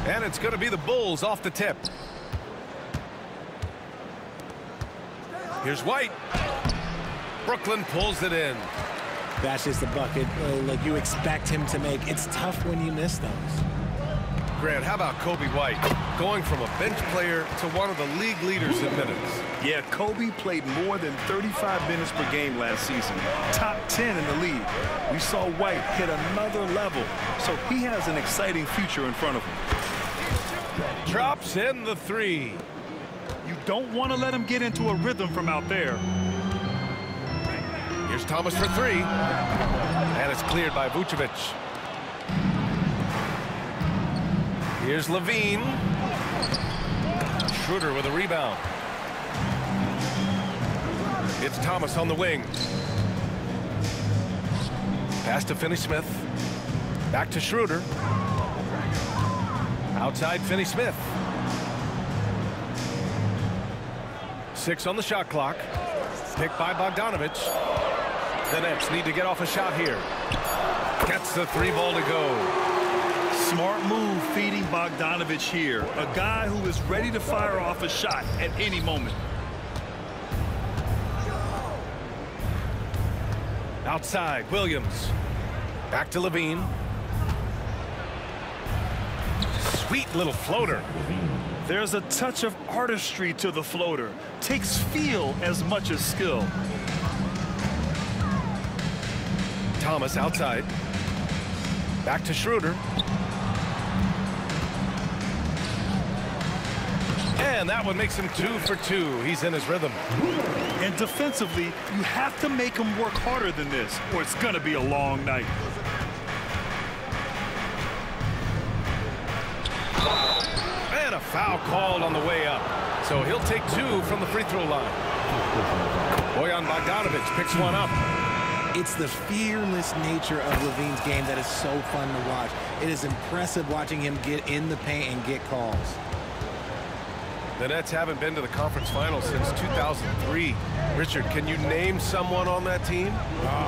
And it's going to be the Bulls off the tip. Here's White. Brooklyn pulls it in. That's just the bucket like you expect him to make. It's tough when you miss those. Grant, how about Coby White going from a bench player to one of the league leaders in minutes? Yeah, Kobe played more than 35 minutes per game last season. Top 10 in the league. We saw White hit another level, so he has an exciting future in front of him. Drops in the three. You don't want to let him get into a rhythm from out there. Here's Thomas for three. And it's cleared by Vucevic. Here's Levine. Schroeder with a rebound. It's Thomas on the wing. Pass to Finney-Smith. Back to Schroeder. Outside Finney-Smith. 6 on the shot clock. Picked by Bogdanovic. The Nets need to get off a shot here. Gets the three ball to go. Smart move feeding Bogdanovic here. A guy who is ready to fire off a shot at any moment. Outside, Williams. Back to Levine. Sweet little floater. There's a touch of artistry to the floater. Takes feel as much as skill. Thomas outside. Back to Schroeder. And that one makes him 2 for 2. He's in his rhythm. And defensively, you have to make him work harder than this, or it's going to be a long night. And a foul called on the way up. So he'll take 2 from the free throw line. Bojan Bogdanovic picks one up. It's the fearless nature of Levine's game that is so fun to watch. It is impressive watching him get in the paint and get calls. The Nets haven't been to the conference finals since 2003. Richard, can you name someone on that team?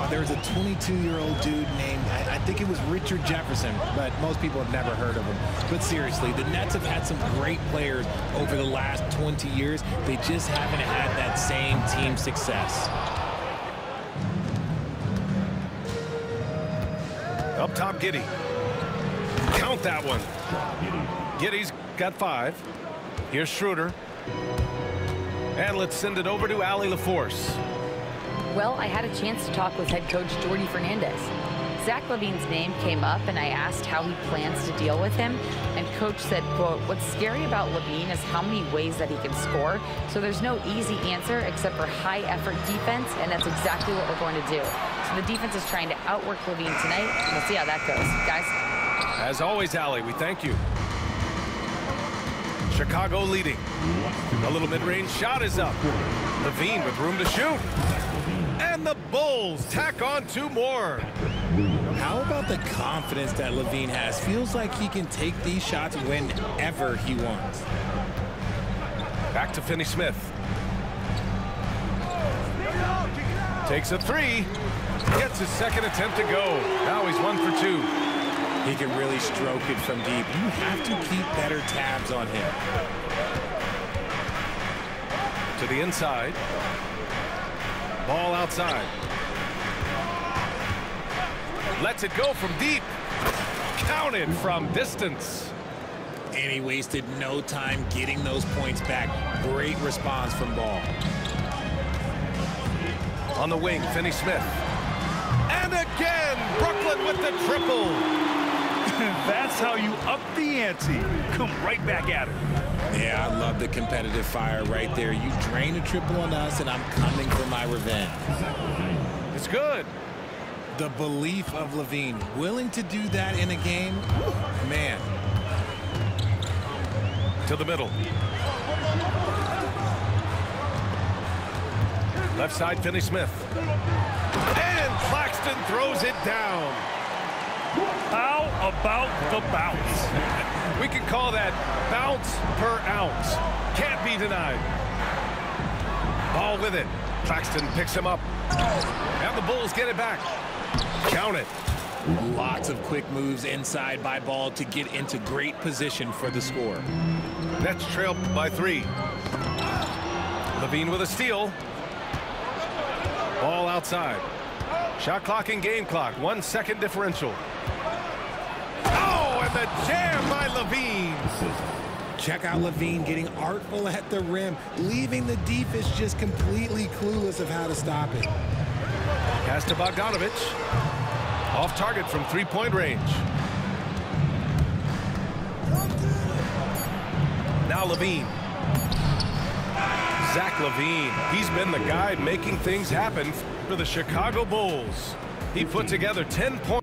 There's a 22-year-old dude named, I think it was Richard Jefferson, but most people have never heard of him. But seriously, the Nets have had some great players over the last 20 years. They just haven't had that same team success. Up top, Giddey. Count that one. Giddey's got 5. Here's Schroeder. And let's send it over to Allie LaForce. Well, I had a chance to talk with head coach Jordi Fernandez. Zach LaVine's name came up, and I asked how he plans to deal with him. And coach said, quote, "What's scary about LaVine is how many ways that he can score. So there's no easy answer except for high-effort defense, and that's exactly what we're going to do." So the defense is trying to outwork LaVine tonight, and we'll see how that goes. Guys? As always, Allie, we thank you. Chicago leading. A little mid-range shot is up. LaVine with room to shoot. And the Bulls tack on 2 more. How about the confidence that LaVine has? Feels like he can take these shots whenever he wants. Back to Finney-Smith. Takes a 3. Gets his second attempt to go. Now he's 1 for 2. He can really stroke it from deep. You have to keep better tabs on him. To the inside. Ball outside. Lets it go from deep. Counted from distance. And he wasted no time getting those points back. Great response from Ball. On the wing, Finney-Smith. And again, Brooklyn with the triple. That's how you up the ante. Come right back at it. Yeah, I love the competitive fire right there. You drain a triple on us, and I'm coming for my revenge. It's good. The belief of LaVine, willing to do that in a game, man. To the middle. Left side, Finney-Smith. And Claxton throws it down. How about the bounce? We can call that bounce per ounce. Can't be denied. Ball with it. Claxton picks him up. And the Bulls get it back. Count it. Lots of quick moves inside by Ball to get into great position for the score. Nets trailed by 3. LaVine with a steal. Ball outside. Shot clock and game clock. 1 second differential. Oh, and the jam by LaVine. Check out LaVine getting artful at the rim, leaving the defense just completely clueless of how to stop it. Pass to Bogdanovic. Off target from 3-point range. Now LaVine. Zach LaVine. He's been the guy making things happen for the Chicago Bulls. He put together 10 points.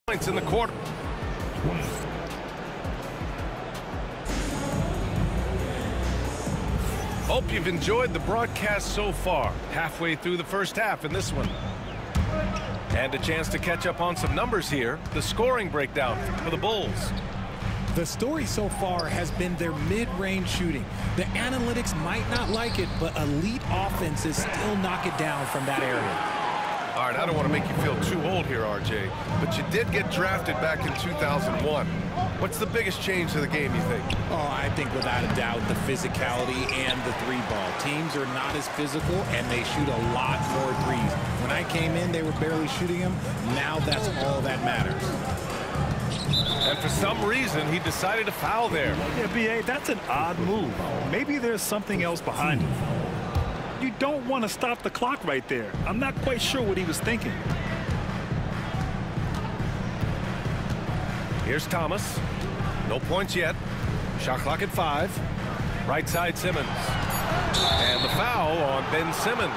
Points in the quarter. Hope you've enjoyed the broadcast so far. Halfway through the first half in this one. And a chance to catch up on some numbers here. The scoring breakdown for the Bulls. The story so far has been their mid-range shooting. The analytics might not like it, but elite offenses still knock it down from that area. All right, I don't want to make you feel too old here, RJ, but you did get drafted back in 2001. What's the biggest change to the game, you think? Oh, I think without a doubt the physicality and the three-ball. Teams are not as physical, and they shoot a lot more threes. When I came in, they were barely shooting them. Now that's all that matters. And for some reason, he decided to foul there. Yeah, B.A., that's an odd move. Maybe there's something else behind it. You don't want to stop the clock right there. I'm not quite sure what he was thinking. Here's Thomas. No points yet. Shot clock at 5. Right side Simmons. And the foul on Ben Simmons.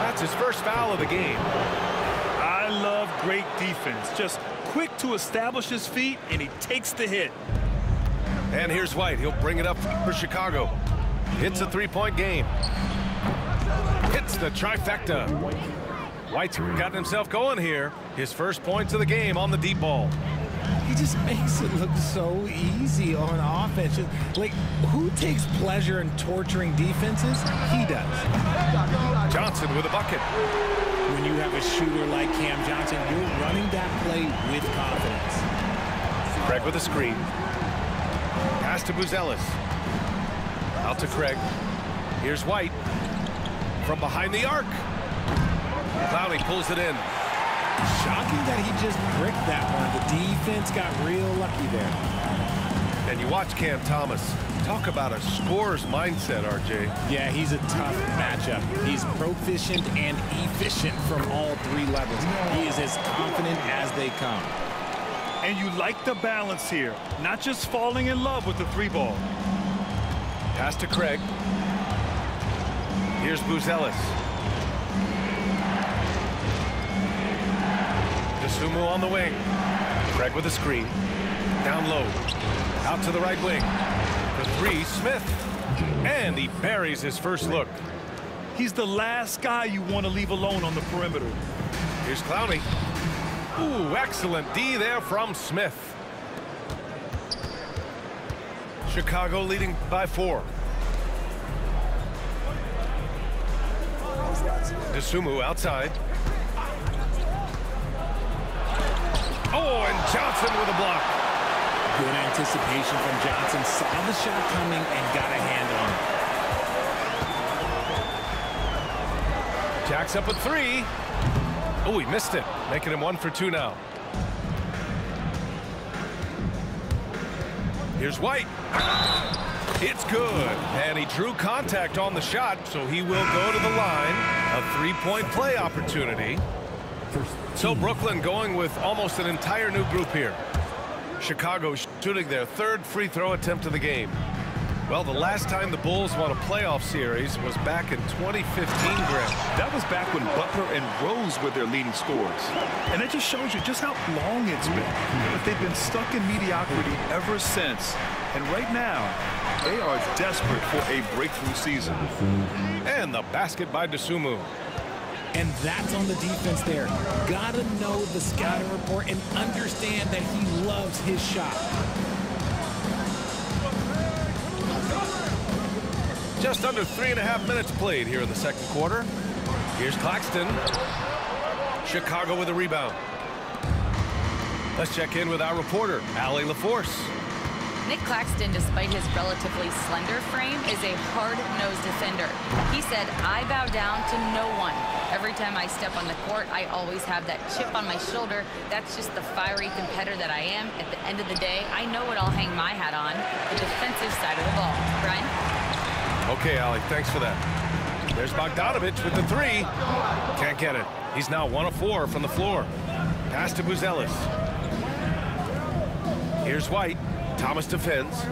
That's his first foul of the game. I love great defense. Just quick to establish his feet, and he takes the hit. And here's White. He'll bring it up for Chicago. It's a 3-point game. Hits the trifecta. White's got himself going here. His first points of the game on the deep ball. He just makes it look so easy on offense. Like, who takes pleasure in torturing defenses? He does. Johnson with a bucket. When you have a shooter like Cam Johnson, you're running that play with confidence. Craig with a screen. Pass to Buzelis. Out to Craig. Here's White. From behind the arc. Clowney pulls it in. Shocking that he just bricked that one. The defense got real lucky there. And you watch Cam Thomas. Talk about a scorer's mindset, RJ. Yeah, he's a tough matchup. He's proficient and efficient from all 3 levels. He is as confident as they come. And you like the balance here. Not just falling in love with the 3-ball. Pass to Craig. Here's Buzelis. DeSumo on the wing. Craig with a screen. Down low. Out to the right wing. For 3, Smith. And he buries his first look. He's the last guy you want to leave alone on the perimeter. Here's Clowney. Ooh, excellent D there from Smith. Chicago leading by 4. DeSumo outside. Oh, and Johnson with a block. Good anticipation from Johnson. Saw the shot coming and got a hand on it. Jacks up at 3. Oh, he missed it. Making him 1 for 2 now. Here's White. It's good. And he drew contact on the shot, so he will go to the line. A 3-point play opportunity. So Brooklyn going with almost an entire new group here. Chicago shooting their 3rd free throw attempt of the game. Well, the last time the Bulls won a playoff series was back in 2015, Graham. That was back when Butler and Rose were their leading scorers. And it just shows you just how long it's been. But they've been stuck in mediocrity ever since. And right now, they are desperate for a breakthrough season. And the basket by Dosunmu. And that's on the defense there. Gotta know the scouting report and understand that he loves his shot. Just under 3.5 minutes played here in the second quarter. Here's Claxton. Chicago with a rebound. Let's check in with our reporter, Allie LaForce. Nick Claxton, despite his relatively slender frame, is a hard-nosed defender. He said, "I bow down to no one. Every time I step on the court, I always have that chip on my shoulder. That's just the fiery competitor that I am. At the end of the day, I know what I'll hang my hat on, the defensive side of the ball." Brian? Okay, Allie, thanks for that. There's Bogdanovich with the three. Can't get it. He's now 1 of 4 from the floor. Pass to Buzelis. Here's White. Thomas defends.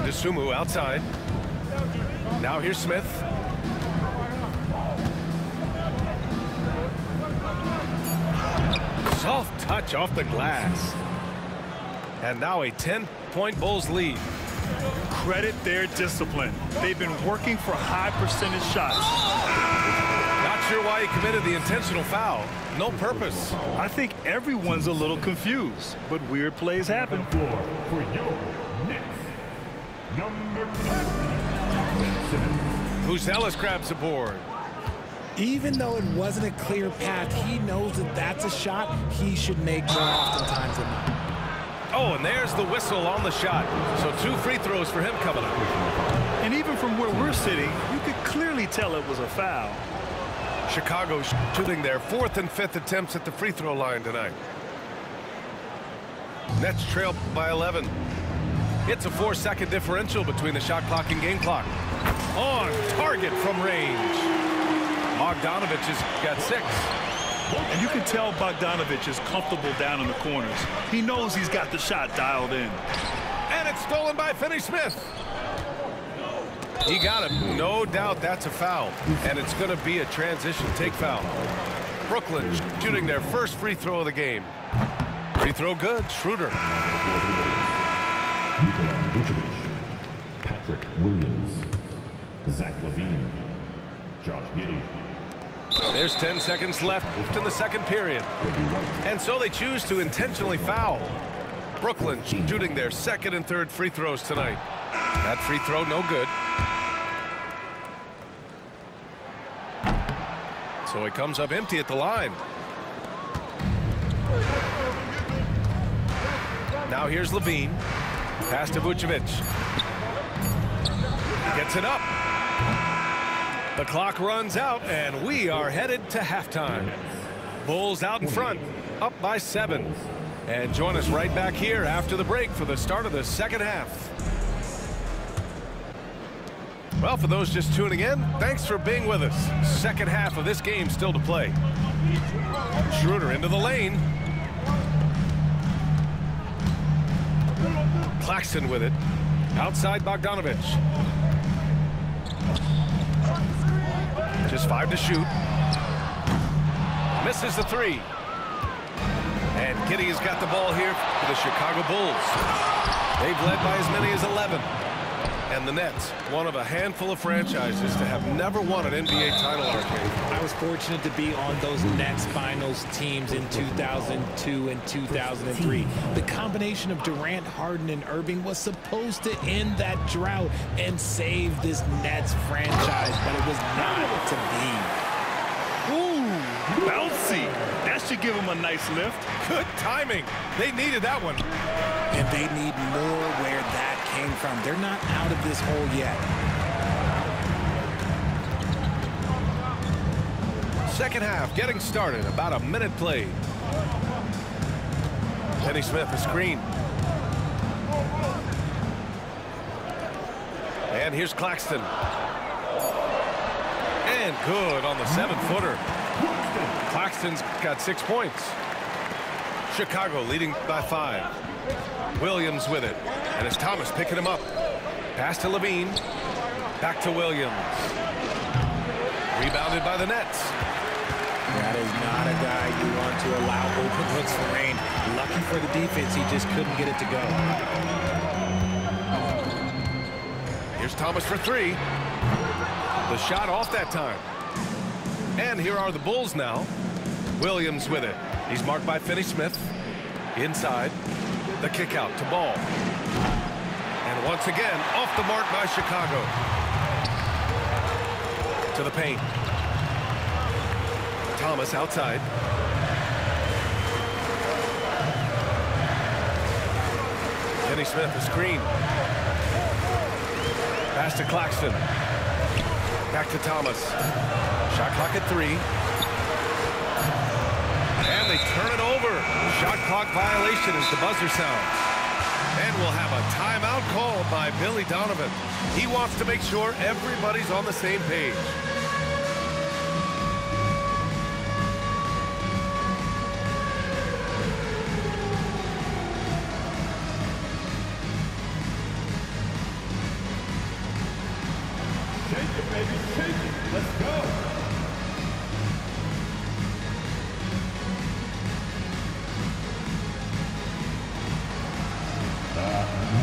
Dosunmu outside. Now here's Smith. Soft touch off the glass. And now a 10-point Bulls lead. Credit their discipline. They've been working for high percentage shots. Not sure why he committed the intentional foul. No purpose. I think everyone's a little confused, but weird plays happen. For your Knicks, number 10. Buzelis grabs the board. Even though it wasn't a clear path, he knows that that's a shot he should make more oftentimes than not. Oh, and there's the whistle on the shot. So 2 free throws for him coming up. And even from where we're sitting, you could clearly tell it was a foul. Chicago shooting their 4th and 5th attempts at the free throw line tonight. Nets trail by 11. It's a 4-second differential between the shot clock and game clock. On target from range. Bogdanovich has got 6. And you can tell Bogdanovich is comfortable down in the corners. He knows he's got the shot dialed in. And it's stolen by Finney-Smith. He got him. No doubt that's a foul. And it's going to be a transition take foul. Brooklyn shooting their first free throw of the game. Free throw good. Schroeder. Patrick Williams, Zach LaVine, Josh Giddey. There's 10 seconds left in the second period. And so they choose to intentionally foul. Brooklyn shooting their 2nd and 3rd free throws tonight. That free throw no good. So he comes up empty at the line. Now here's LaVine. Pass to Vucevic. Gets it up. The clock runs out, and we are headed to halftime. Bulls out in front, up by 7. And join us right back here after the break for the start of the second half. Well, for those just tuning in, thanks for being with us. Second half of this game still to play. Schroeder into the lane. Claxton with it. Outside Bogdanovich. Just 5 to shoot. Misses the 3. And Giddey has got the ball here for the Chicago Bulls. They've led by as many as 11. And the Nets, one of a handful of franchises to have never won an NBA title, Arcade. I was fortunate to be on those Nets finals teams in 2002 and 2003. The combination of Durant, Harden, and Irving was supposed to end that drought and save this Nets franchise, but it was not to be. Ooh, bouncy. That should give him a nice lift. Good timing. They needed that one. And they need more where that came from. They're not out of this hole yet. Second half getting started. About a minute played. Finney-Smith a screen. And here's Claxton. And good on the 7-footer. Claxton's got 6 points. Chicago leading by 5. Williams with it. And it's Thomas picking him up. Pass to Levine. Back to Williams. Rebounded by the Nets. That is not a guy you want to allow open looks for Rain. Lucky for the defense, he just couldn't get it to go. Here's Thomas for three. The shot off that time. And here are the Bulls now. Williams with it. He's marked by Finney-Smith. Inside. The kick out to Ball. And once again, off the mark by Chicago. To the paint. Thomas outside. Finney-Smith, the screen. Pass to Claxton. Back to Thomas. Shot clock at 3. And they turn it over. Shot clock violation as the buzzer sounds. And we'll have a timeout called by Billy Donovan. He wants to make sure everybody's on the same page. Shake it, baby, shake it. Let's go.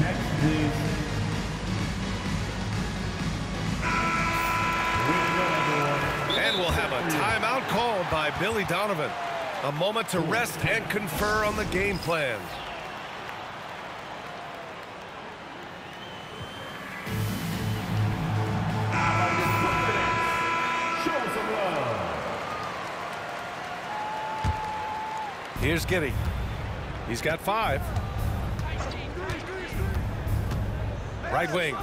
Next, please. And we'll have a timeout called by Billy Donovan. A moment to rest and confer on the game plan. Show some love. Here's Giddey. He's got 5. Right wing.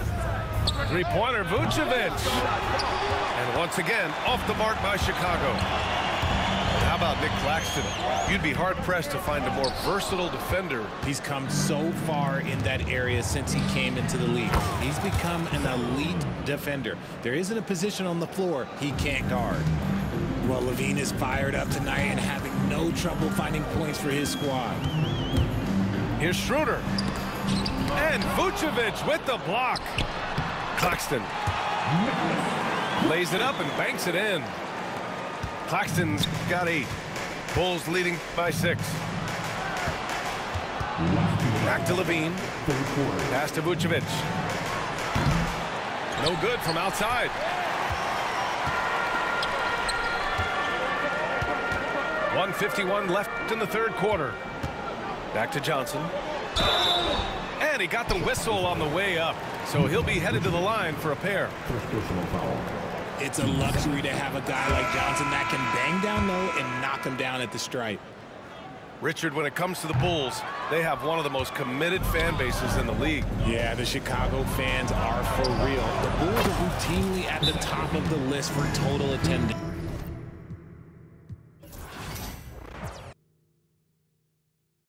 Three-pointer, Vucevic. And once again, off the mark by Chicago. How about Nick Claxton? You'd be hard-pressed to find a more versatile defender. He's come so far in that area since he came into the league. He's become an elite defender. There isn't a position on the floor he can't guard. Well, Levine is fired up tonight and having no trouble finding points for his squad. Here's Schroeder. And Vucevic with the block. Claxton lays it up and banks it in. Claxton's got 8. Bulls leading by 6. Back to Levine. Pass to Vucevic. No good from outside. .151 left in the third quarter. Back to Johnson. And he got the whistle on the way up. So he'll be headed to the line for a pair. It's a luxury to have a guy like Johnson that can bang down low and knock him down at the stripe. Richard, when it comes to the Bulls, they have one of the most committed fan bases in the league. Yeah, the Chicago fans are for real. The Bulls are routinely at the top of the list for total attendance.